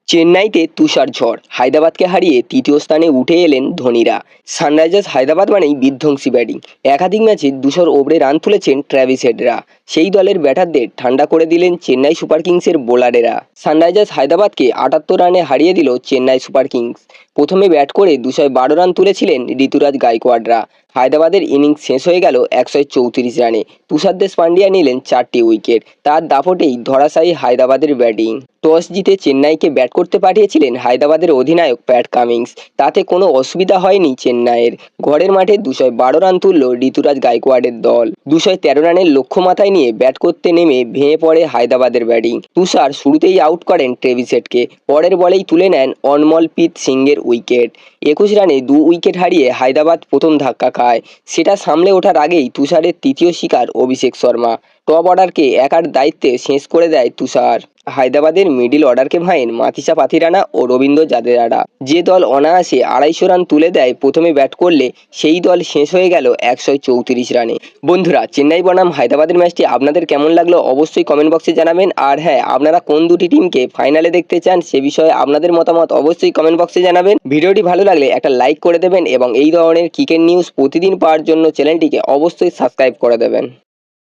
চেন্নাইতে তুষার ঝড়, হায়দ্রাবাদকে হারিয়ে তৃতীয় স্থানে উঠে এলেন ধোনিরা। সানরাইজার্স হায়দ্রাবাদ মানেই বিধ্বংসী ব্যাটিং। একাধিক ম্যাচে 200 ওভারে রান তুলেছেন ট্র্যাভিস হেডরা। সেই দলের ব্যাটারদের ঠান্ডা করে দিলেন চেন্নাই সুপার কিংসের বোলারেরা। সানরাইজার্স হায়দ্রাবাদকে 78 রানে হারিয়ে দিল চেন্নাই সুপার কিংস। প্রথমে ব্যাট করে 212 রান তুলেছিলেন ঋতুরাজ গাইকোয়াড়রা। হায়দ্রাবাদের ইনিংস শেষ হয়ে গেল 134 রানে। তুষার দেশ পান্ডিয়া নিলেন 4টি উইকেট। তার দাপটেই ধরাশায়ী হায়দ্রাবাদের ব্যাটিং। টস জিতে চেন্নাইকে ব্যাট করতে পাঠিয়েছিলেন হায়দ্রাবাদের অধিনায়ক প্যাট কামিন্স। তাতে কোনো অসুবিধা হয়নি চেন্নাইয়ের। ঘরের মাঠে 212 রান তুলল ঋতুরাজ গাইকোয়াড়ের দল। 213 রানের লক্ষ্য মাথায় নিয়ে ব্যাট করতে নেমে ভেঙে পড়ে হায়দ্রাবাদের ব্যাটিং। তুষার শুরুতেই আউট করেন ট্রেভিস হেডকে। পরের বলেই তুলে নেন অনমলপ্রীত সিংয়ের উইকেট। 21 রানে 2 উইকেট হারিয়ে হায়দ্রাবাদ প্রথম ধাক্কা খায়। সেটা সামলে ওঠার আগেই তুষারের তৃতীয় শিকার অভিষেক শর্মা। টপ অর্ডারকে একার দায়িত্বে শেষ করে দেয় তুষার। হায়দ্রাবাদের মিডল অর্ডারকে ভাঙেন মাথিসা পাথিরানা ও রবীন্দ্র জাদেজারা। যে দল অনায়াসে 250 রান তুলে দেয় প্রথমে ব্যাট করলে, সেই দল শেষ হয়ে গেল 134 রানে। বন্ধুরা, চেন্নাই বনাম হায়দ্রাবাদের ম্যাচটি আপনাদের কেমন লাগলো অবশ্যই কমেন্ট বক্সে জানাবেন। আর হ্যাঁ, আপনারা কোন দুটি টিমকে ফাইনালে দেখতে চান সে বিষয়ে আপনাদের মতামত অবশ্যই কমেন্ট বক্সে জানাবেন। ভিডিওটি ভালো লাগলে একটা লাইক করে দেবেন এবং এই ধরনের ক্রিকেট নিউজ প্রতিদিন পাওয়ার জন্য চ্যানেলটিকে অবশ্যই সাবস্ক্রাইব করে দেবেন।